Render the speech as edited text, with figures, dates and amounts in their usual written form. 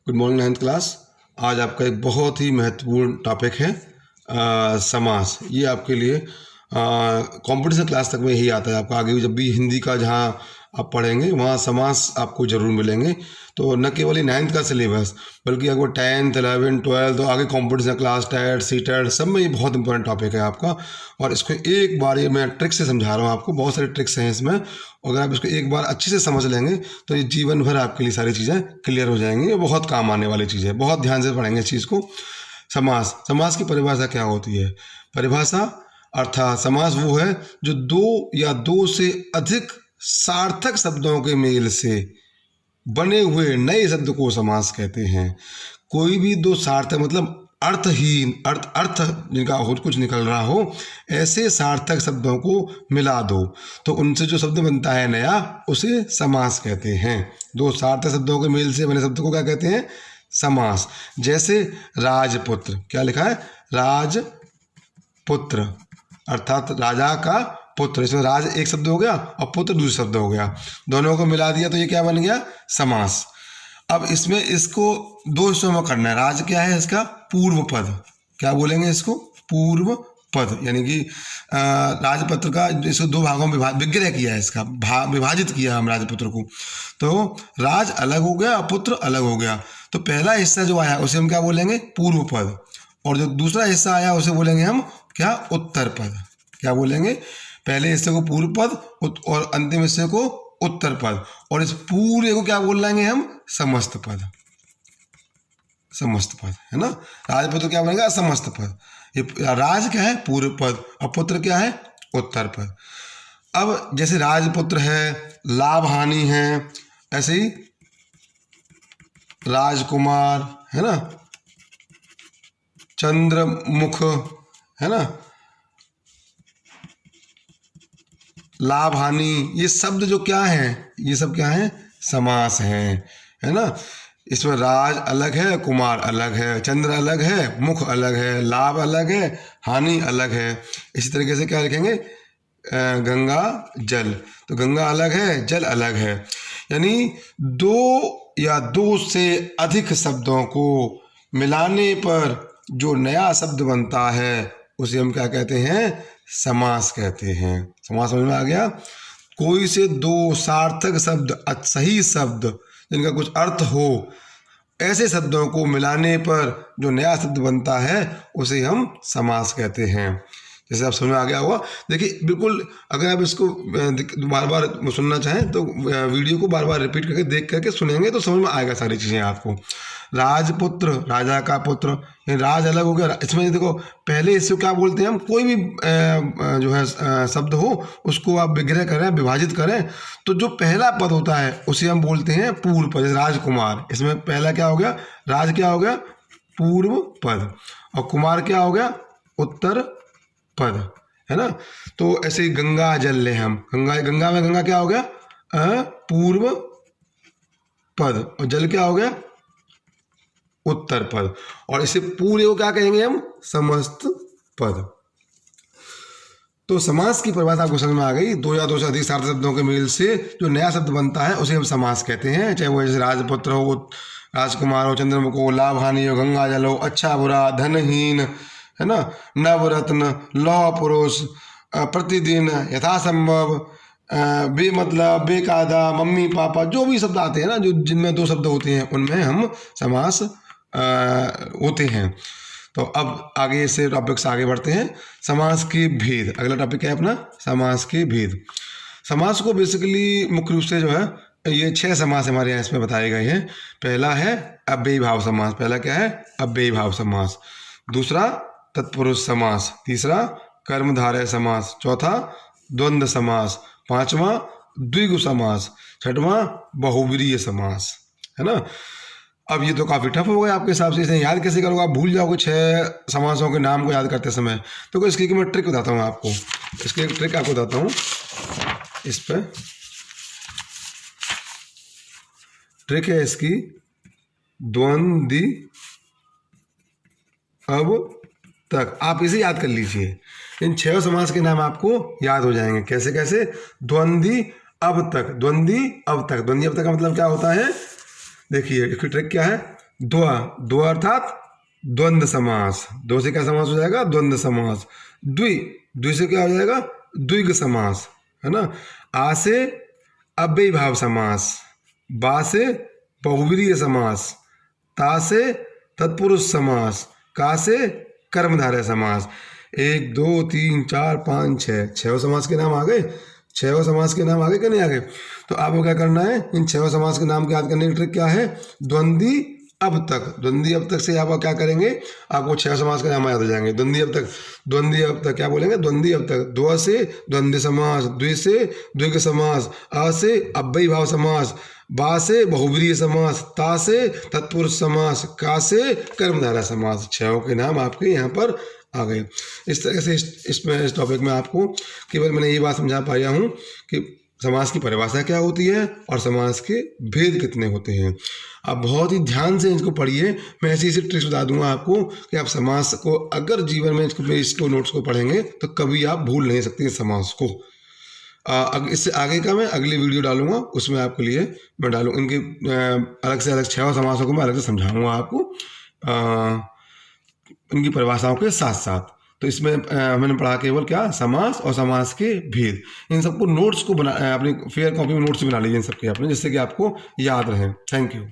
Good morning 9th class. आज आपका एक बहुत ही महत्वपूर्ण टॉपिक है समास। ये आपके लिए कंपटीशन क्लास तक में ही आता है। आपका आगे जब भी हिंदी का जहाँ आप पढ़ेंगे वहाँ समास आपको ज़रूर मिलेंगे। तो न केवल ही 9th का सिलेबस बल्कि आपको 10th 11th 12th तो आगे कंपटीशन क्लास टेट सीटेट सब में ये बहुत इंपॉर्टेंट टॉपिक है आपका। और इसको एक बार ये मैं ट्रिक से समझा रहा हूँ आपको, बहुत सारे ट्रिक्स हैं इसमें। अगर आप इसको एक बार अच्छे से समझ लेंगे तो ये जीवन भर आपके लिए सारी चीज़ें क्लियर हो जाएंगी। ये बहुत काम आने वाली चीज़ है, बहुत ध्यान से पढ़ेंगे इस चीज़ को। समास की परिभाषा क्या होती है? परिभाषा अर्थात समास वो है जो दो या दो से अधिक सार्थक शब्दों के मेल से बने हुए नए शब्द को समास कहते हैं। कोई भी दो सार्थक मतलब अर्थहीन अर्थ जिनका और कुछ निकल रहा हो, ऐसे सार्थक शब्दों को मिला दो तो उनसे जो शब्द बनता है नया, उसे समास कहते हैं। दो सार्थक शब्दों के मेल से बने शब्द को क्या कहते हैं? समास। जैसे राजपुत्र, क्या लिखा है? राजपुत्र अर्थात राजा का पुत्र। इसमें राज एक शब्द हो गया और पुत्र दूसरा शब्द हो गया, दोनों को मिला दिया तो ये क्या बन गया? समास। अब इसमें इसको दो हिस्सों में करना है। राज क्या है? इसका पूर्व पद। क्या बोलेंगे इसको? पूर्व पद। यानी कि राजपत्र का इसको दो भागों में विग्रह किया है, इसका विभाजित किया हम राजपुत्र को। तो राज अलग हो गया और पुत्र अलग हो गया। तो पहला हिस्सा जो आया उसे हम क्या बोलेंगे? पूर्व पद। और जो दूसरा हिस्सा आया उसे बोलेंगे हम क्या? उत्तर पद। क्या बोलेंगे? पहले हिस्से को पूर्व पद और अंतिम हिस्से को उत्तर पद। और इस पूरे को क्या बोल लेंगे हम? समस्त पद। समस्त पद है ना। राजपुत्र क्या बनेगा? समस्त पद। ये राज क्या है? पूर्व पद और पुत्र क्या है? उत्तर पद। अब जैसे राजपुत्र है, लाभ हानि है, ऐसे ही राजकुमार है ना, चंद्रमुख है ना, लाभ हानि, ये शब्द जो क्या है? ये सब क्या है? समास है ना। इसमें राज अलग है, कुमार अलग है, चंद्र अलग है, मुख अलग है, लाभ अलग है, हानि अलग है। इसी तरीके से क्या लिखेंगे? गंगा जल, तो गंगा अलग है, जल अलग है। यानी दो या दो से अधिक शब्दों को मिलाने पर जो नया शब्द बनता है उसे हम क्या कहते हैं? समास कहते हैं। समास समझ में आ गया? कोई से दो सार्थक शब्द, सही शब्द जिनका कुछ अर्थ हो, ऐसे शब्दों को मिलाने पर जो नया शब्द बनता है उसे हम समास कहते हैं। जैसे आप समझ में आ गया होगा। देखिए बिल्कुल, अगर आप इसको बार बार सुनना चाहें तो वीडियो को बार बार रिपीट करके देख करके सुनेंगे तो समझ में आएगा सारी चीज़ें आपको। राजपुत्र, राजा का पुत्र, राज अलग हो गया। इसमें देखो पहले इसको क्या बोलते हैं हम? कोई भी जो है शब्द हो उसको आप विग्रह करें, विभाजित करें तो जो पहला पद होता है उसे हम बोलते हैं पूर्व पद। जैसे राजकुमार, इसमें पहला क्या हो गया? राज क्या हो गया? पूर्व पद। और कुमार क्या हो गया? उत्तर पद है ना। तो ऐसे ही गंगा जल ले हम, गंगा में गंगा क्या हो गया? पूर्व पद। और जल क्या हो गया? उत्तर पद। और इसे पूरे को क्या कहेंगे हम? समस्त पद। तो समास की परिभाषा आपको समझ में आ गई। दो या दो से अधिक सार्थक शब्दों के मेल से जो नया शब्द बनता है उसे हम समास कहते हैं। चाहे वो जैसे राजपुत्र हो, राजकुमार हो, चंद्रमुख हो, लाभ हानि हो, गंगा जल हो, अच्छा बुरा, धनहीन है ना, नवरत्न, लौह पुरुष, प्रतिदिन, यथासंभव, बेमतलब, बेकायदा, मम्मी पापा, जो भी शब्द आते हैं ना, जो जिनमें दो शब्द होते हैं उनमें हम समास होते हैं। तो अब आगे से टॉपिक से आगे बढ़ते हैं। समास के भेद। अगला टॉपिक है अपना समास के भेद। समास को बेसिकली मुख्य रूप से जो है ये 6 समास हमारे यहाँ इसमें बताए गए हैं। पहला है अव्ययी भाव समास। पहला क्या है? अव्ययी भाव समास। दूसरा तत्पुरुष समास। तीसरा कर्मधारय समास। चौथा द्वंद्व समास। पांचवा द्विगु समास। छठवां बहुब्रीहि समास है ना। अब ये तो काफ़ी टफ हो गया आपके हिसाब से, इसे याद कैसे करोगे? आप भूल जाओगे 6 समासों के नाम को याद करते समय। तो इसकी मैं ट्रिक बताता हूँ आपको। इसकी एक ट्रिक आपको बताता हूँ। इस पर ट्रिक है इसकी, द्वंद्वी अब तक। आप इसे याद कर लीजिए। इन 6 समास के नाम आपको याद हो जाएंगे। कैसे कैसे? द्वंद्वी अब तक, द्वंद्वी अब तक। द्वंद्वी अब तक का मतलब क्या होता है? देखिए इसकी ट्रिक क्या है? द्वा, द्वा अर्थात द्वंद्व समास, दो से क्या समास हो जाएगा? द्वंद्व समास। द्वि, द्वि से क्या हो जाएगा? द्विग समास, है ना। आ से अव्ययीभाव समास, बा से बहुव्रीहि समास, ता से तत्पुरुष समास, का से कर्मधारय समास। 1 2 3 4 5 6 छह समास के नाम आ गए। छह समास के नाम आ गए कि नहीं आ गए? तो आपको क्या करना है, इन छह समास के नाम को याद करने की ट्रिक क्या है? द्वंद्वी अब तक, द्वंद्वी अब तक से आप क्या करेंगे, आपको छह समास के नाम याद हो जाएंगे। द्वंद्वी अब तक, द्वंद्वी अब तक क्या बोलेंगे? द्वंद्वी अब तक। द्व से द्वंद्व समास, द्वि से द्विग समास, अ से अव्ययीभाव समास, बा से बहुव्रीहि समास, ता से तत्पुरुष समास, का से कर्मधारय समास। छहों के नाम आपके यहाँ पर आ गए। इस तरह से इस टॉपिक में आपको केवल मैंने ये बात समझा पाया हूँ कि समास की परिभाषा क्या होती है और समास के भेद कितने होते हैं। आप बहुत ही ध्यान से इसको पढ़िए। मैं ऐसी ऐसी ट्रिक्स बता दूंगा आपको कि आप समास को अगर जीवन में इसको नोट्स को पढ़ेंगे तो कभी आप भूल नहीं सकते इस समास को। इससे आगे का मैं अगली वीडियो डालूंगा, उसमें आपके लिए मैं डालूँ इनके अलग से अलग छह समासों को मैं अलग से समझाऊंगा आपको इनकी परिभाषाओं के साथ साथ। तो इसमें मैंने पढ़ा केवल क्या? समास और समास के भेद। इन सबको नोट्स को बना अपनी फेयर कॉपी में नोट्स बना लीजिए इन सबके अपने, जिससे कि आपको याद रहे। Thank you.